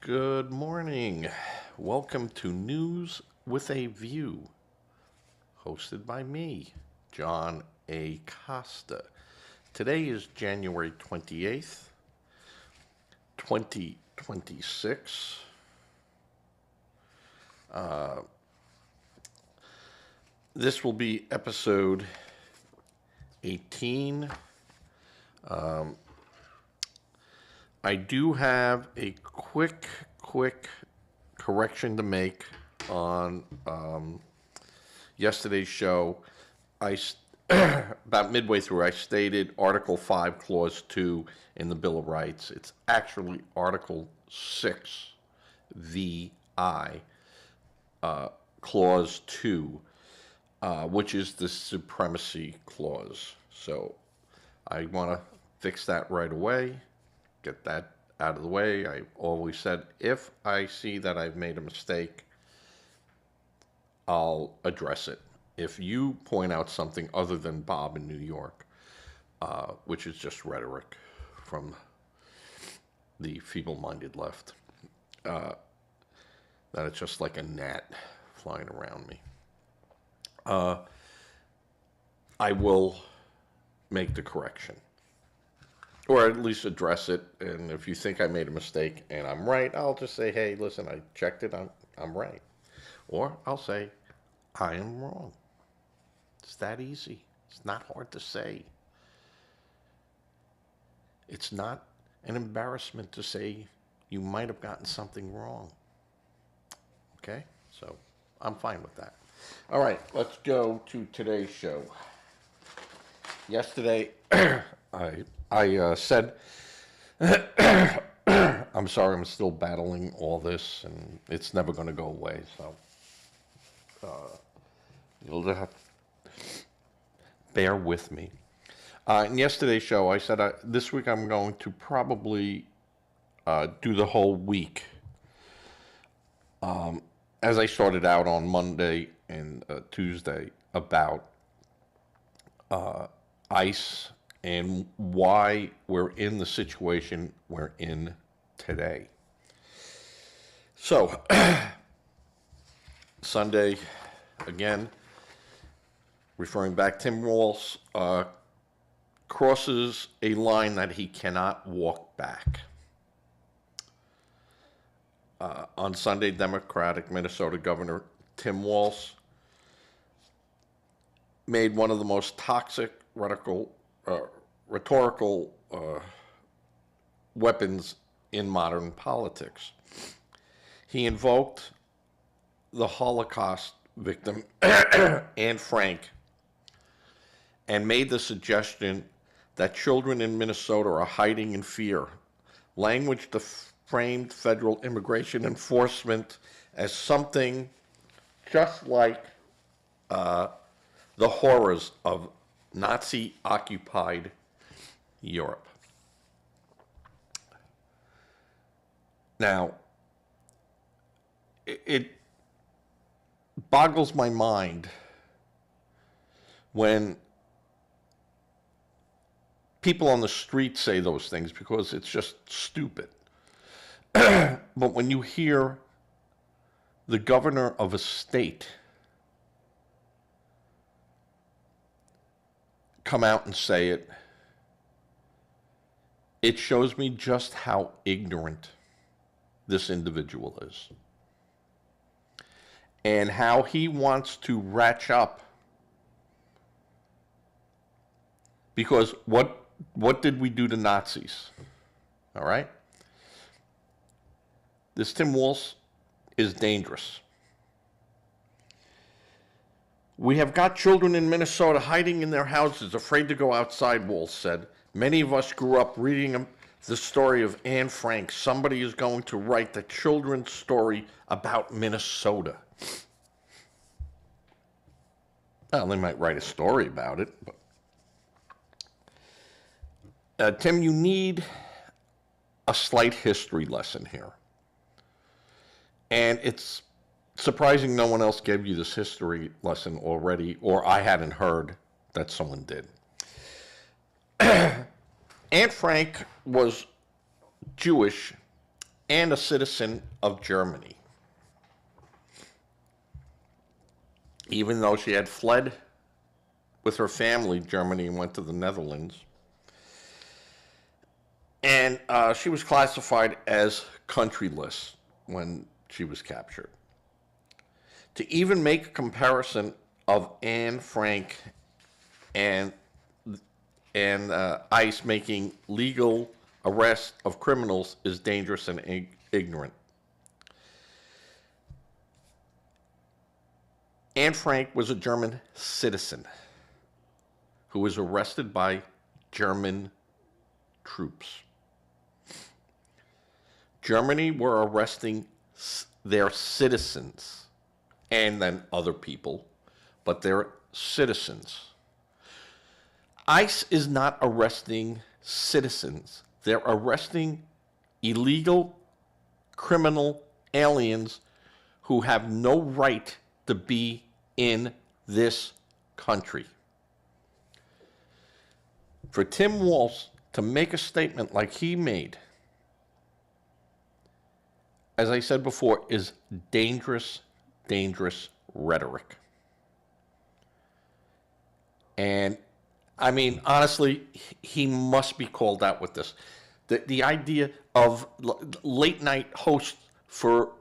Good morning. Welcome to News with a View, hosted by me, John A. Costa. Today is January 28th, 2026. This will be episode 18. I do have a quick correction to make on yesterday's show. About midway through, I stated Article 5, Clause 2 in the Bill of Rights. It's actually Article 6, VI, Clause 2, which is the Supremacy Clause. So I want to fix that right away. Get that out of the way. I always said if I see that I've made a mistake, I'll address it. If you point out something other than Bob in New York, which is just rhetoric from the feeble-minded left, that it's just like a gnat flying around me, I will make the correction. Or at least address it, and if you think I made a mistake and I'm right, I'll just say, hey, listen, I checked it, I'm right. Or I'll say, I am wrong. It's that easy. It's not hard to say. It's not an embarrassment to say you might have gotten something wrong. Okay? So I'm fine with that. All right, let's go to today's show. Yesterday, I said, I'm sorry, I'm still battling all this, and it's never going to go away, so you'll have to bear with me. In yesterday's show, I said this week I'm going to probably do the whole week. As I started out on Monday and Tuesday about ICE and why we're in the situation we're in today. So, Sunday, again, referring back, Tim Walz crosses a line that he cannot walk back. On Sunday, Democratic Minnesota Governor Tim Walz made one of the most toxic rhetorical weapons in modern politics. He invoked the Holocaust victim, Anne Frank, and made the suggestion that children in Minnesota are hiding in fear, language that framed federal immigration enforcement as something just like the horrors of Nazi-occupied Europe. Now, it boggles my mind when people on the street say those things because it's just stupid. But when you hear the governor of a state come out and say it, it shows me just how ignorant this individual is and how he wants to ratchet up. Because what did we do to Nazis? All right? This Tim Walz is dangerous. We have got children in Minnesota hiding in their houses, afraid to go outside, Walz said. Many of us grew up reading the story of Anne Frank. Somebody is going to write the children's story about Minnesota. Well, they might write a story about it, but Tim, you need a slight history lesson here. And it's surprising no one else gave you this history lesson already, or I hadn't heard that someone did. Anne Frank was Jewish and a citizen of Germany. Even though she had fled with her family Germany and went to the Netherlands. And she was classified as countryless when she was captured. To even make a comparison of Anne Frank and ICE making legal arrest of criminals is dangerous and ignorant. Anne Frank was a German citizen who was arrested by German troops. Germany were arresting their citizens and then other people, but they're citizens. ICE is not arresting citizens. They're arresting illegal criminal aliens who have no right to be in this country. For Tim Walz to make a statement like he made, as I said before, is dangerous, dangerous rhetoric. And I mean, honestly, he must be called out with this. The idea of late night hosts for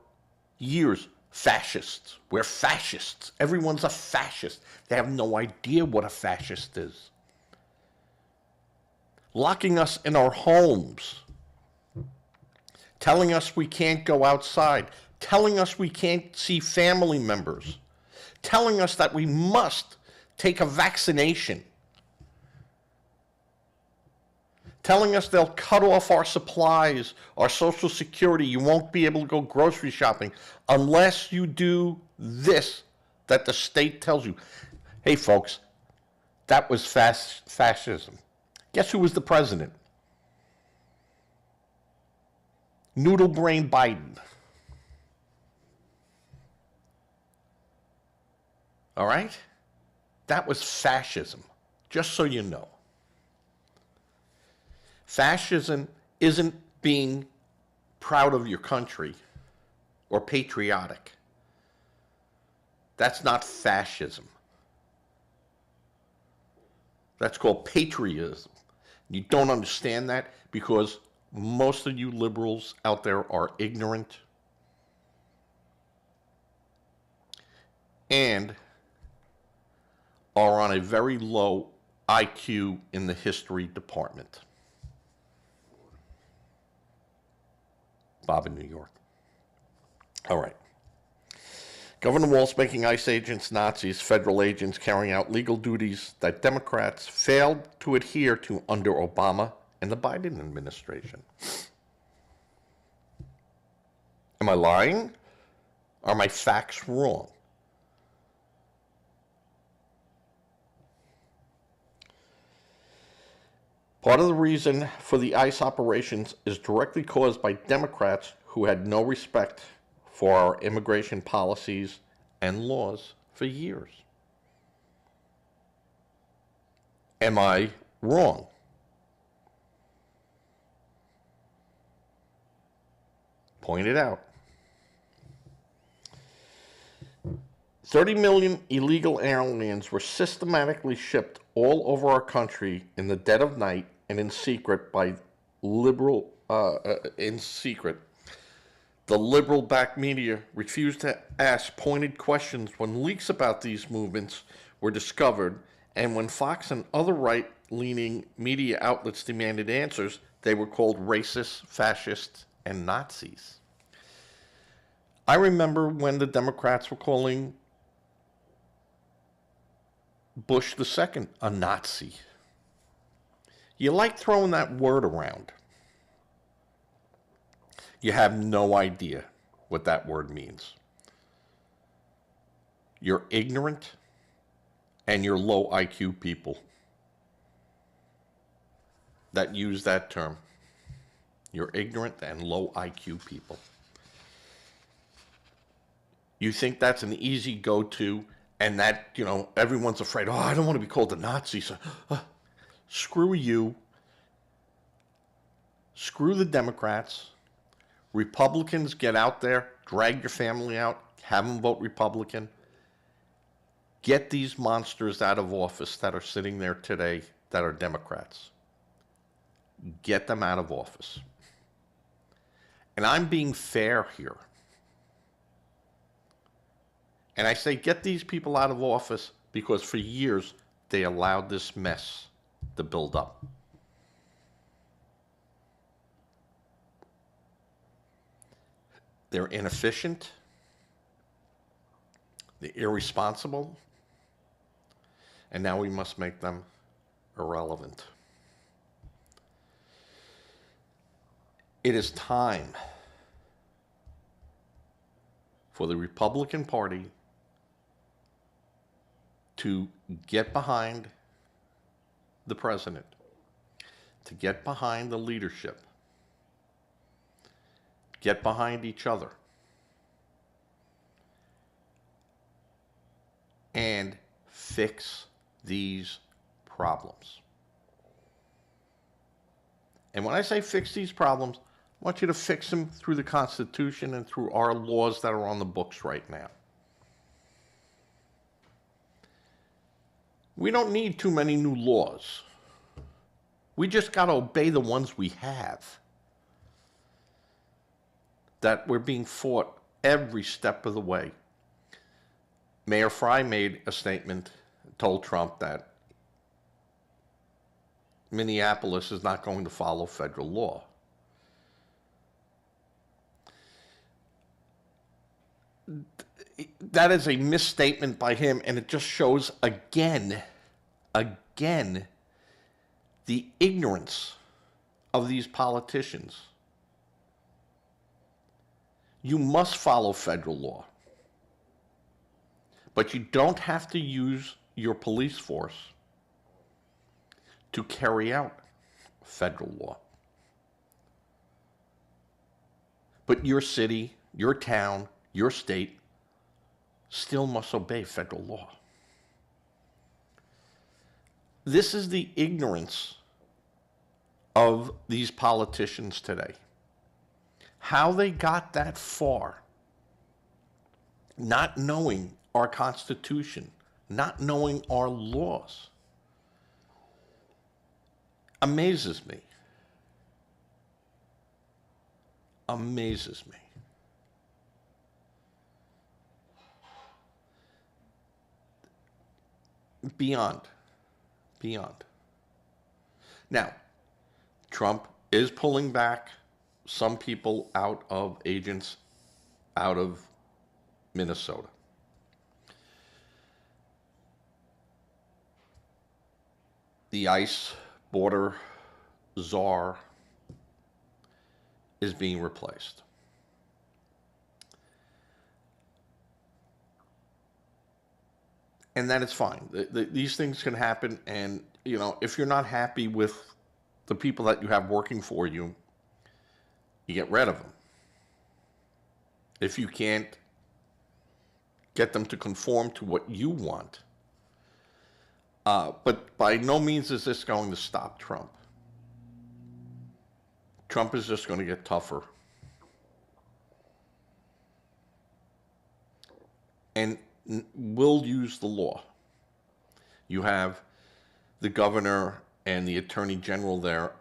years, fascists. We're fascists. Everyone's a fascist. They have no idea what a fascist is. Locking us in our homes, telling us we can't go outside, telling us we can't see family members, telling us that we must take a vaccination, telling us they'll cut off our supplies, our Social Security, you won't be able to go grocery shopping unless you do this that the state tells you. Hey folks, that was fascism. Guess who was the president? Noodle brain Biden. All right? That was fascism, just so you know. Fascism isn't being proud of your country or patriotic. That's not fascism. That's called patriotism. You don't understand that because most of you liberals out there are ignorant and are on a very low IQ in the history department. Bob in New York. All right. Governor Walz making ICE agents Nazis, federal agents carrying out legal duties that Democrats failed to adhere to under Obama and the Biden administration. Am I lying? Are my facts wrong? Part of the reason for the ICE operations is directly caused by Democrats who had no respect for our immigration policies and laws for years. Am I wrong? Point it out. 30 million illegal aliens were systematically shipped all over our country in the dead of night and in secret by The liberal-backed media refused to ask pointed questions when leaks about these movements were discovered, and when Fox and other right-leaning media outlets demanded answers, they were called racist, fascist, and Nazis. I remember when the Democrats were calling Bush II a Nazi. You like throwing that word around. You have no idea what that word means. You're ignorant and you're low IQ people that use that term. You're ignorant and low IQ people. You think that's an easy go-to and that, everyone's afraid, I don't want to be called a Nazi. So, screw you. Screw the Democrats. Republicans, get out there, drag your family out, have them vote Republican. Get these monsters out of office that are sitting there today that are Democrats. Get them out of office. And I'm being fair here. And I say get these people out of office because for years they allowed this mess to build up. They're inefficient. They're irresponsible. And now we must make them irrelevant. It is time for the Republican Party to get behind the president, to get behind the leadership, get behind each other, and fix these problems. And when I say fix these problems, I want you to fix them through the Constitution and through our laws that are on the books right now. We don't need too many new laws. We just got to obey the ones we have that we're being fought every step of the way. Mayor Fry made a statement, told Trump that Minneapolis is not going to follow federal law. That is a misstatement by him, and it just shows again, the ignorance of these politicians. You must follow federal law, but you don't have to use your police force to carry out federal law. But your city, your town, your state still must obey federal law. This is the ignorance of these politicians today. How they got that far, not knowing our Constitution, not knowing our laws, amazes me. Amazes me. Beyond. Now, Trump is pulling back some people out of agents out of Minnesota. The ICE border czar is being replaced. And that is fine. These things can happen, and if you're not happy with the people that you have working for you, you get rid of them. If you can't get them to conform to what you want. But by no means is this going to stop Trump. Trump is just going to get tougher. And will use the law. You have the governor and the attorney general there,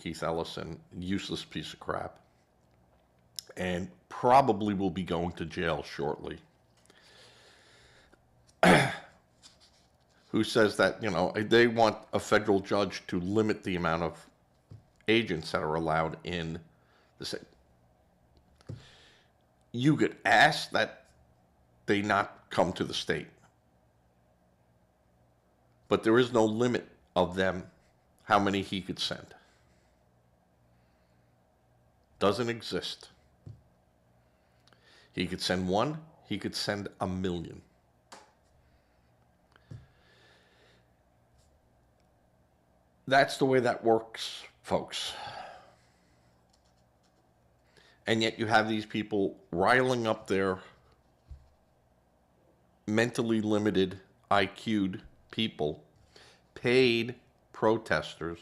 Keith Ellison, useless piece of crap, and probably will be going to jail shortly, who says that, they want a federal judge to limit the amount of agents that are allowed in the state. You could ask that they not come to the state. But there is no limit of them, how many he could send. Doesn't exist. He could send one, he could send 1 million. That's the way that works, folks. And yet you have these people riling up their mentally limited, IQ'd people, paid protesters,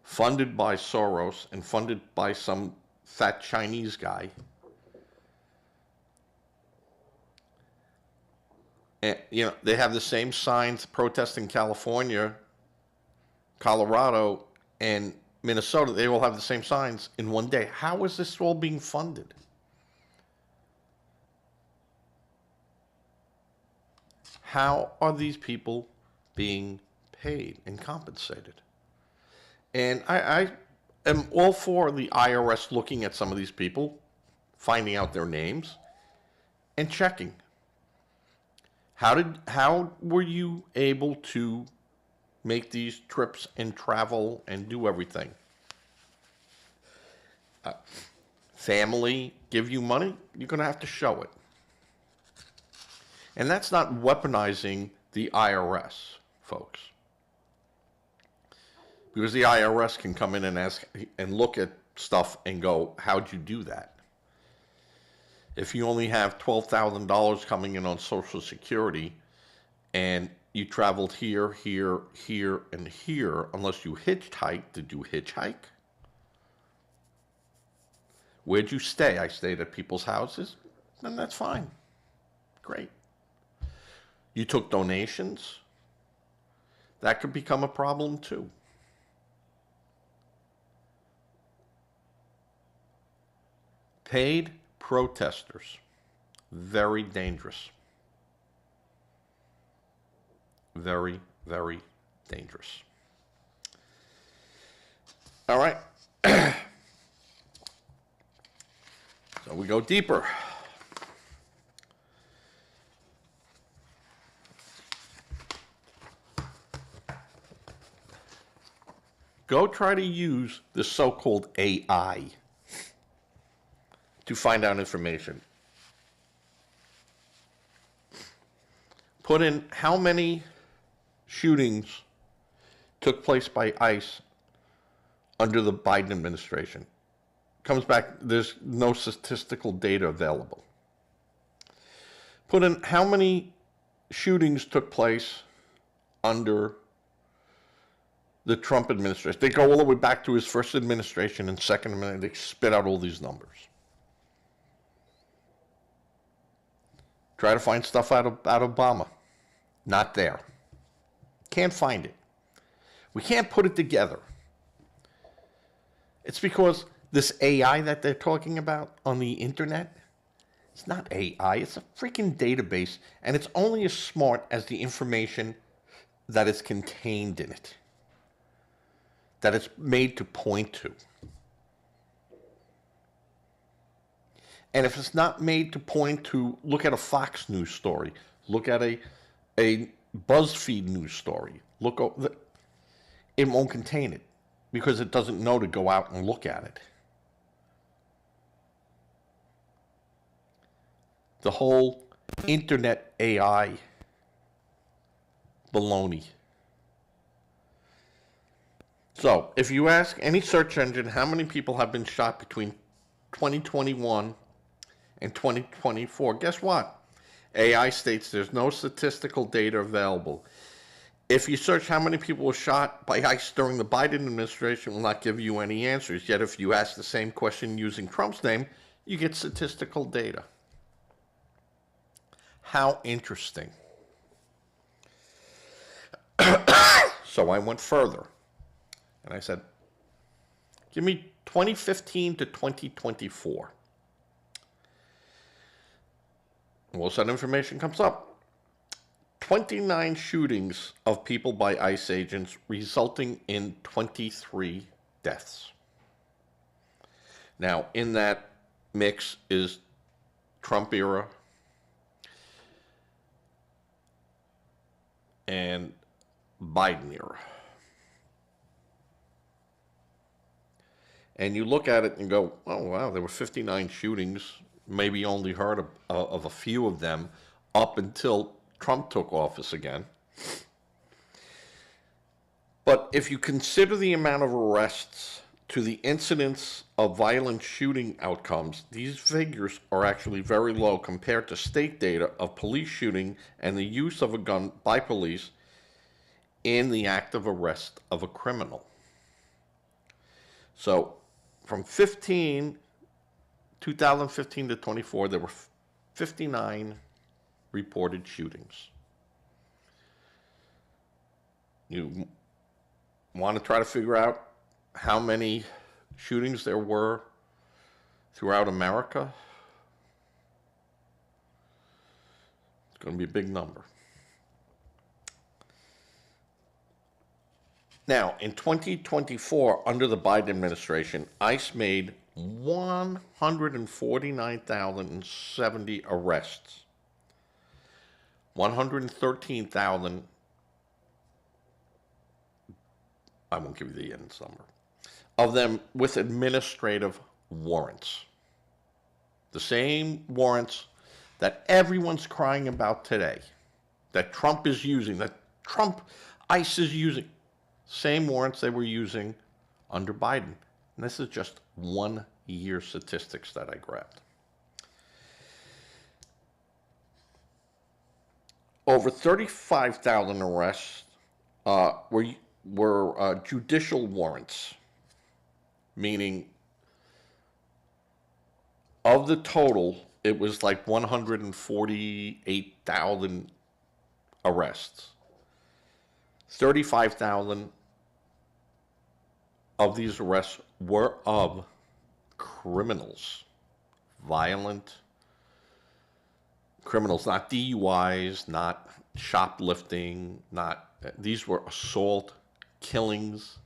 funded by Soros and funded by some fat Chinese guy. And, they have the same signs protesting California, Colorado, and Minnesota. They all have the same signs in one day. How is this all being funded? How are these people being paid and compensated? And I am all for the IRS looking at some of these people, finding out their names, and checking. How were you able to make these trips and travel and do everything? Family give you money, you're going to have to show it. And that's not weaponizing the IRS, folks. Because the IRS can come in and ask and look at stuff and go, how'd you do that? If you only have $12,000 coming in on Social Security and you traveled here, here, here, and here, unless you hitchhiked, did you hitchhike? Where'd you stay? I stayed at people's houses. Then that's fine. Great. You took donations. That could become a problem too. Paid protesters, very dangerous. Very, very dangerous. All right. So we go deeper. Go try to use the so-called AI to find out information. Put in how many shootings took place by ICE under the Biden administration. Comes back, there's no statistical data available. Put in how many shootings took place under the Trump administration. They go all the way back to his first administration and second administration. They spit out all these numbers. Try to find stuff out of Obama. Not there. Can't find it. We can't put it together. It's because this AI that they're talking about on the internet, it's not AI, it's a freaking database, and it's only as smart as the information that is contained in it, that it's made to point to. And if it's not made to point to, look at a Fox News story, look at a BuzzFeed news story, it won't contain it because it doesn't know to go out and look at it. The whole internet AI baloney. So, if you ask any search engine how many people have been shot between 2021 and 2024, guess what? AI states there's no statistical data available. If you search how many people were shot by ICE during the Biden administration, it will not give you any answers. Yet if you ask the same question using Trump's name, you get statistical data. How interesting. So I went further. And I said, give me 2015 to 2024. All of a sudden information comes up. 29 shootings of people by ICE agents resulting in 23 deaths. Now, in that mix is Trump era and Biden era. And you look at it and go, oh, wow, there were 59 shootings, maybe only heard of a few of them up until Trump took office again. But if you consider the amount of arrests to the incidence of violent shooting outcomes, these figures are actually very low compared to state data of police shooting and the use of a gun by police in the act of arrest of a criminal. So from 2015 to 24, there were 59 reported shootings. You want to try to figure out how many shootings there were throughout America? It's going to be a big number. Now, in 2024, under the Biden administration, ICE made 149,070 arrests. 113,000, I won't give you the end number, of them with administrative warrants. The same warrants that everyone's crying about today, that Trump is using, that ICE is using. Same warrants they were using under Biden. And this is just 1 year statistics that I grabbed. Over 35,000 arrests were judicial warrants, meaning of the total, it was like 148,000 arrests. 35,000 of these arrests were of criminals, violent criminals, not DUIs, not shoplifting, these were assault, killings,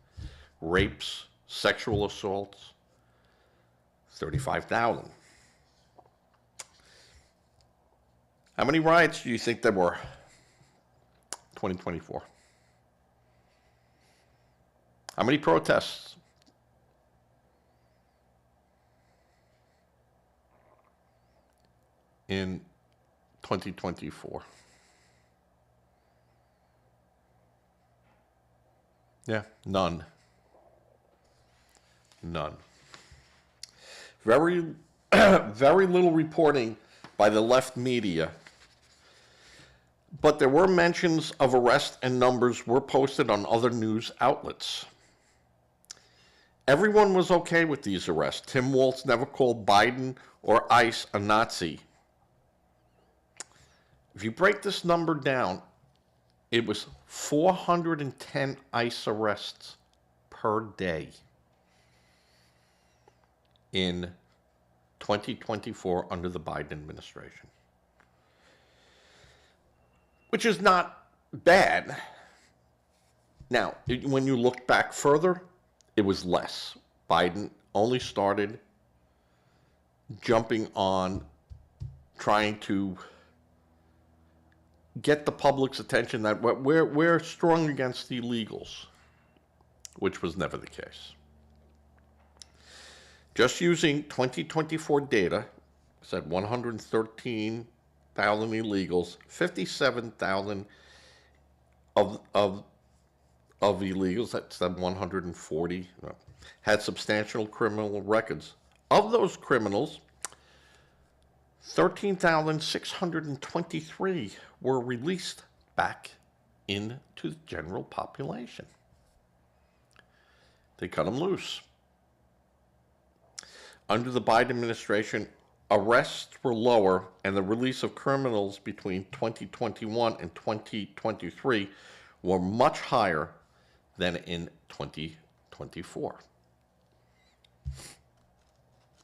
rapes, sexual assaults. 35,000. How many riots do you think there were? 2024. How many protests? In 2024. Yeah, none. None. Very, very little reporting by the left media. But there were mentions of arrests and numbers were posted on other news outlets. Everyone was okay with these arrests. Tim Walz never called Biden or ICE a Nazi. If you break this number down, it was 410 ICE arrests per day in 2024 under the Biden administration, which is not bad. Now, when you look back further, it was less. Biden only started jumping on trying to get the public's attention that we're strong against the illegals, which was never the case. Just using 2024 data, said 113,000 illegals, 57,000 of illegals, that's 140, had substantial criminal records. Of those criminals, 13,623 were released back into the general population. They cut them loose. Under the Biden administration, arrests were lower and the release of criminals between 2021 and 2023 were much higher than in 2024.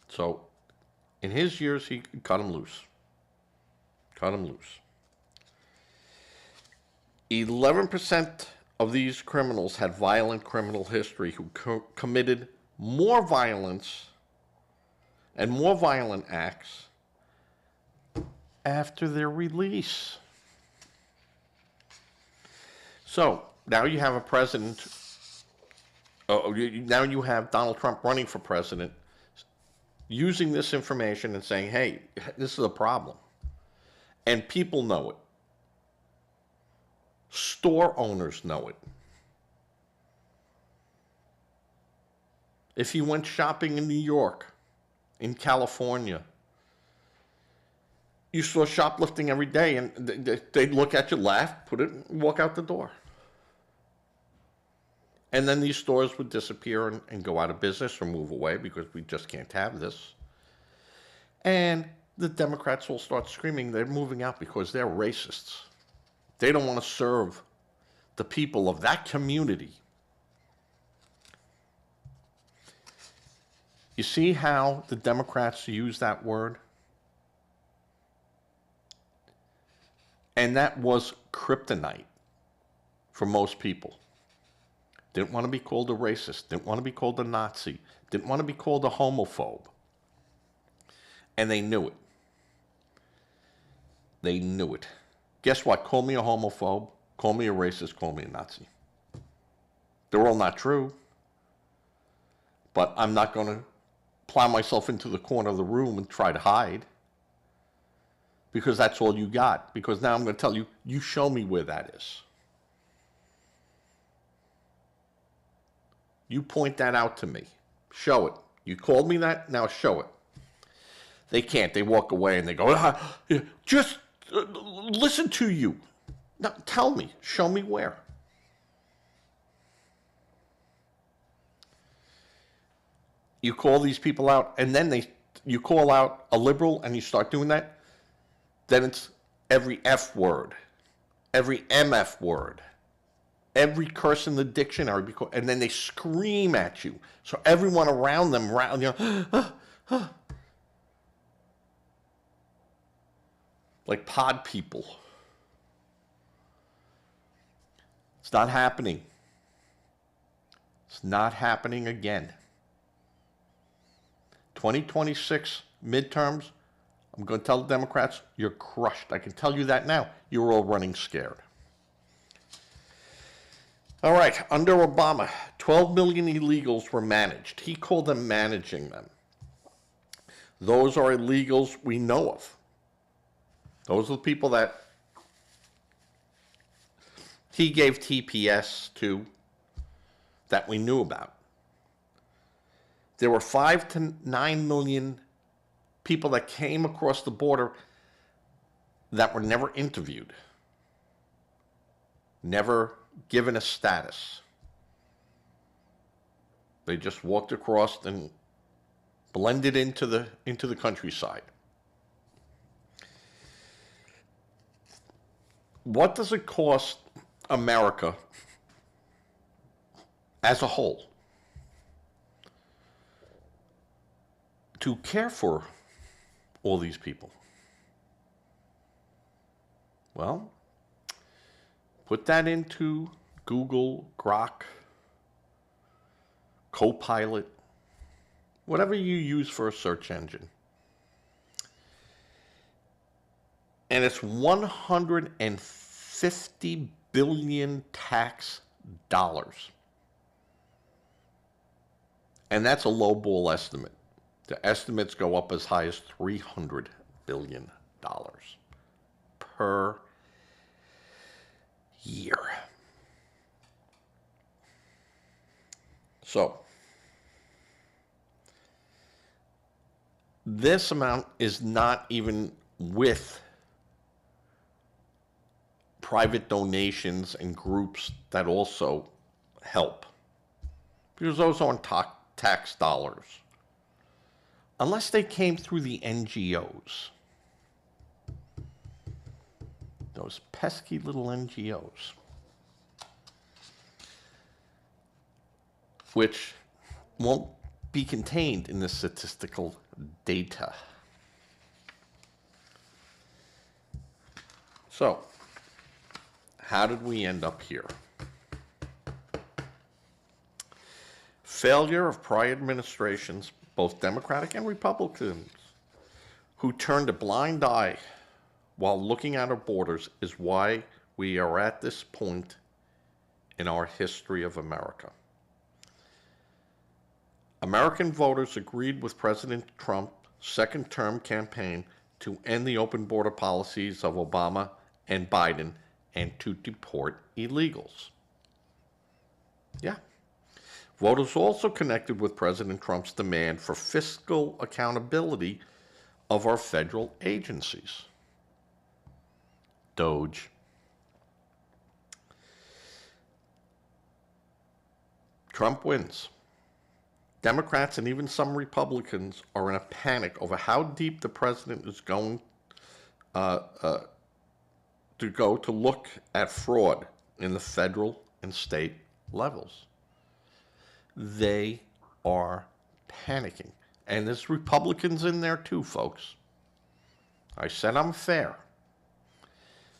So, in his years, he cut them loose. Cut them loose. 11% of these criminals had violent criminal history who committed more violence and more violent acts after their release. So, now you have a president, now you have Donald Trump running for president, using this information and saying, hey, this is a problem. And people know it. Store owners know it. If you went shopping in New York, in California, you saw shoplifting every day, and they'd look at you, laugh, put it, and walk out the door. And then these stores would disappear and go out of business or move away because we just can't have this. And the Democrats will start screaming they're moving out because they're racists. They don't want to serve the people of that community. You see how the Democrats use that word? And that was kryptonite for most people. Didn't want to be called a racist, didn't want to be called a Nazi, didn't want to be called a homophobe. And they knew it. They knew it. Guess what? Call me a homophobe, call me a racist, call me a Nazi. They're all not true. But I'm not going to plow myself into the corner of the room and try to hide. Because that's all you got. Because now I'm going to tell you, you show me where that is. You point that out to me. Show it. You called me that, now show it. They can't. They walk away and they go, just listen to you. Now, tell me. Show me where. You call these people out, and then you call out a liberal and you start doing that, then it's every F word, every MF word, every curse in the dictionary, and then they scream at you. So everyone around them, like pod people. It's not happening. It's not happening again. 2026 midterms, I'm going to tell the Democrats, you're crushed. I can tell you that now. You're all running scared. All right, under Obama, 12 million illegals were managed. He called them managing them. Those are illegals we know of. Those are the people that he gave TPS to that we knew about. There were 5 to 9 million people that came across the border that were never interviewed, never given a status. They just walked across and blended into the countryside. What does it cost America as a whole to care for all these people? Well, put that into Google, Grok, Copilot, whatever you use for a search engine. And it's 150 billion tax dollars. And that's a lowball estimate. The estimates go up as high as $300 billion per year. So, this amount is not even with private donations and groups that also help, because those aren't tax dollars. Unless they came through the NGOs. Those pesky little NGOs. Which won't be contained in the statistical data. So, how did we end up here? Failure of prior administrations, both Democratic and Republicans, who turned a blind eye while looking at our borders, is why we are at this point in our history of America. American voters agreed with President Trump's second-term campaign to end the open border policies of Obama and Biden and to deport illegals. Yeah. Voters also connected with President Trump's demand for fiscal accountability of our federal agencies. Doge. Trump wins. Democrats and even some Republicans are in a panic over how deep the president is going to go to look at fraud in the federal and state levels. They are panicking. And there's Republicans in there too, folks. I said I'm fair.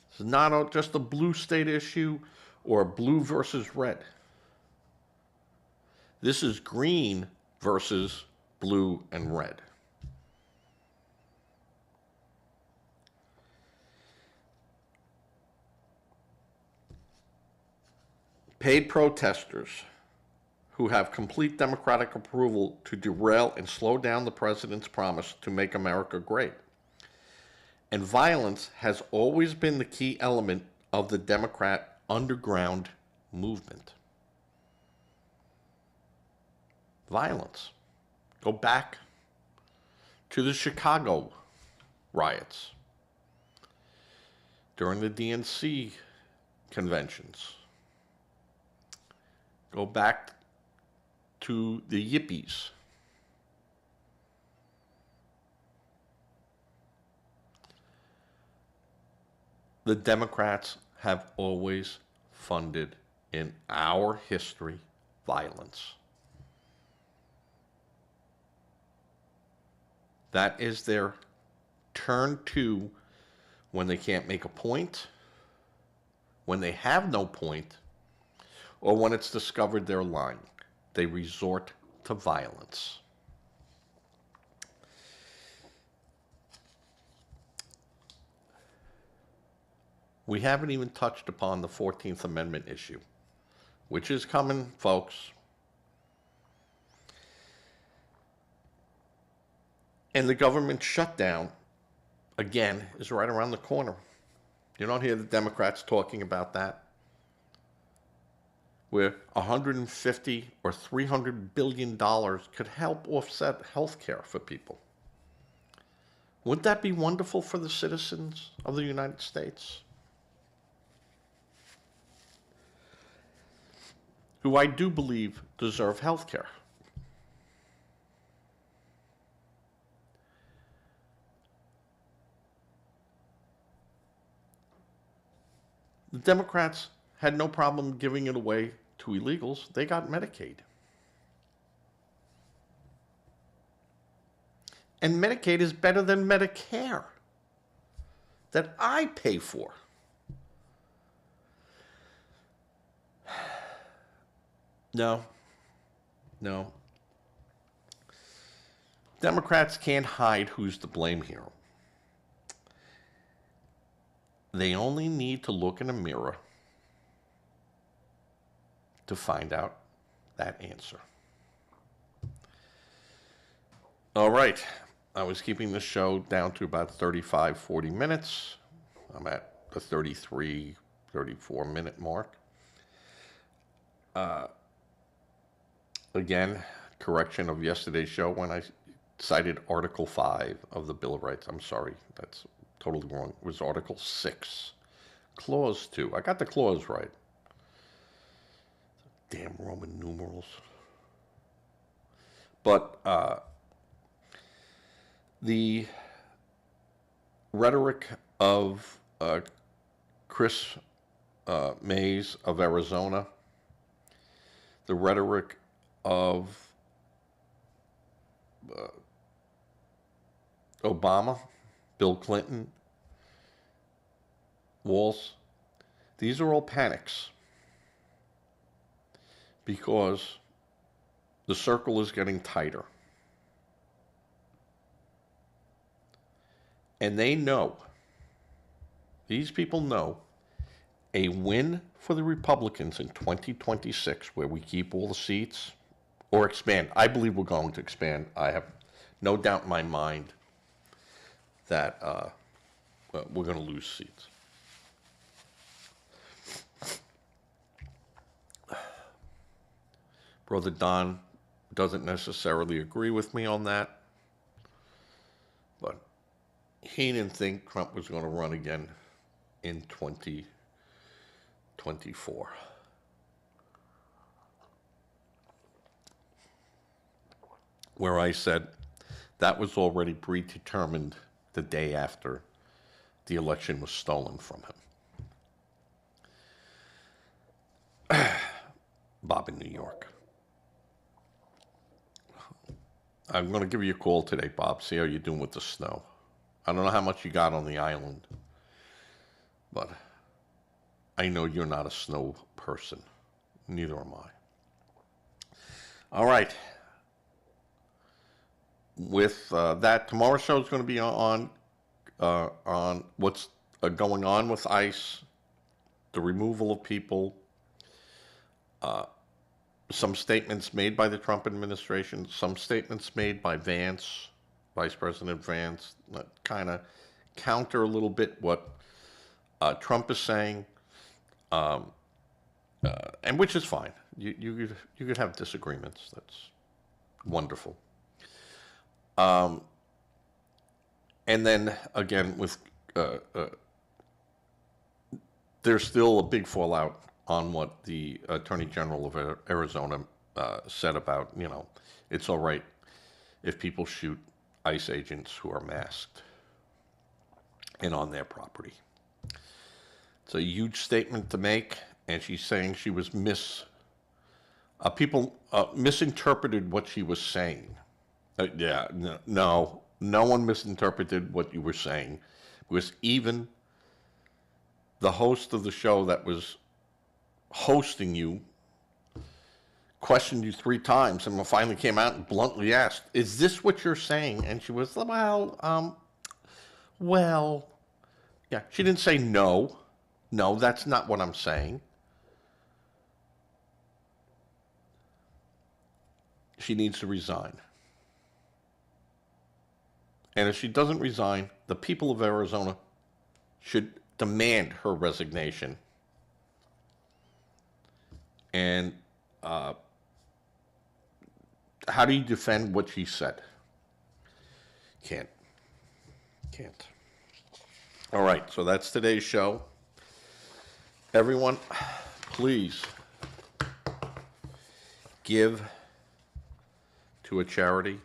It's not just a blue state issue or blue versus red. This is green versus blue and red. Paid protesters who have complete Democratic approval to derail and slow down the president's promise to make America great. And violence has always been the key element of the Democrat underground movement. Violence. Go back to the Chicago riots, during the DNC conventions. Go back to the yippies. The Democrats have always funded, in our history, violence. That is their turn to when they can't make a point, when they have no point, or when it's discovered they're lying. They resort to violence. We haven't even touched upon the 14th Amendment issue, which is coming, folks. And the government shutdown, again, is right around the corner. You don't hear the Democrats talking about that. Where $150 or $300 billion could help offset health care for people. Wouldn't that be wonderful for the citizens of the United States? Who I do believe deserve health care. The Democrats had no problem giving it away to illegals. They got Medicaid. And Medicaid is better than Medicare that I pay for. No. Democrats can't hide who's to blame here. They only need to look in a mirror to find out that answer. All right. I was keeping the show down to about 35, 40 minutes. I'm at the 33, 34 minute mark. Again, correction of yesterday's show when I cited Article 5 of the Bill of Rights. I'm sorry, that's totally wrong. It was Article 6, Clause 2. I got the clause right. Damn Roman numerals. But the rhetoric of Chris Mays of Arizona, the rhetoric of Obama, Bill Clinton, Walz, these are all panics because the circle is getting tighter. And they know, these people know, a win for the Republicans in 2026, where we keep all the seats or expand. I believe we're going to expand. I have no doubt in my mind that we're going to lose seats. Brother Don doesn't necessarily agree with me on that, but he didn't think Trump was going to run again in 2024. where I said that was already predetermined the day after the election was stolen from him. Bob in New York. I'm going to give you a call today, Bob. See how you're doing with the snow. I don't know how much you got on the island, but I know you're not a snow person. Neither am I. All right. With that, tomorrow's show is going to be on what's going on with ICE, the removal of people, some statements made by the Trump administration, some statements made by Vance, Vice President Vance, that kind of counter a little bit what Trump is saying, and which is fine. You could have disagreements. That's wonderful. And then again, with there's still a big fallout on what the Attorney General of Arizona said about, it's all right if people shoot ICE agents who are masked and on their property. It's a huge statement to make, and she's saying she was people misinterpreted what she was saying. No one misinterpreted what you were saying, because even the host of the show that was hosting you questioned you 3 times and finally came out and bluntly asked, "Is this what you're saying?" And she was, well, yeah. She didn't say no, that's not what I'm saying. She needs to resign. And if she doesn't resign, the people of Arizona should demand her resignation. And how do you defend what she said? Can't. All right, so that's today's show. Everyone, please give to a charity.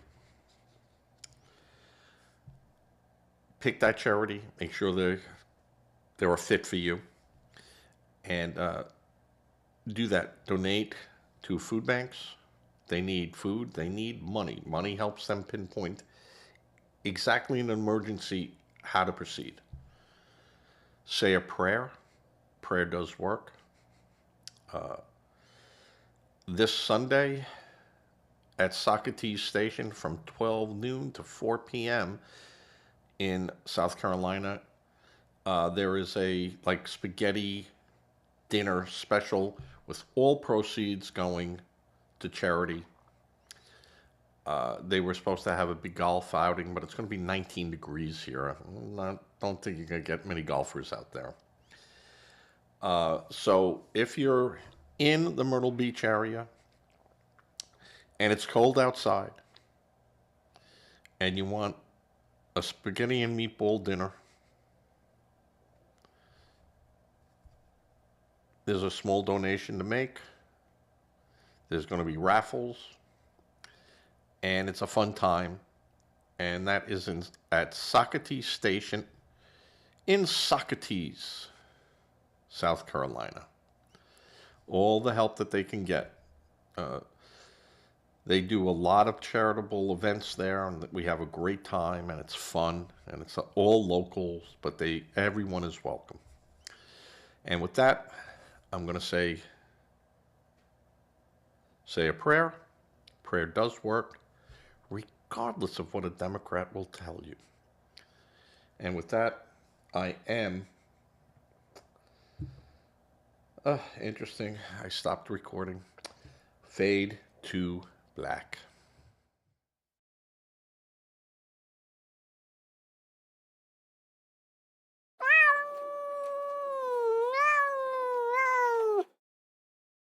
Pick that charity. Make sure they're a fit for you. And do that. Donate to food banks. They need food. They need money. Money helps them pinpoint exactly in an emergency how to proceed. Say a prayer. Prayer does work. This Sunday at Socrates Station from 12 noon to 4 p.m. in South Carolina, there is a spaghetti dinner special with all proceeds going to charity. They were supposed to have a big golf outing, but it's going to be 19 degrees here. I don't think you're going to get many golfers out there. So if you're in the Myrtle Beach area and it's cold outside and you want a spaghetti and meatball dinner, there's a small donation to make. There's going to be raffles, and it's a fun time. And that is at Socrates Station in Socrates, South Carolina. All the help that they can get. They do a lot of charitable events there, and we have a great time, and it's fun, and it's all locals, but everyone is welcome. And with that, I'm going to say a prayer. Prayer does work, regardless of what a Democrat will tell you. And with that, I am... interesting. I stopped recording. Fade to black.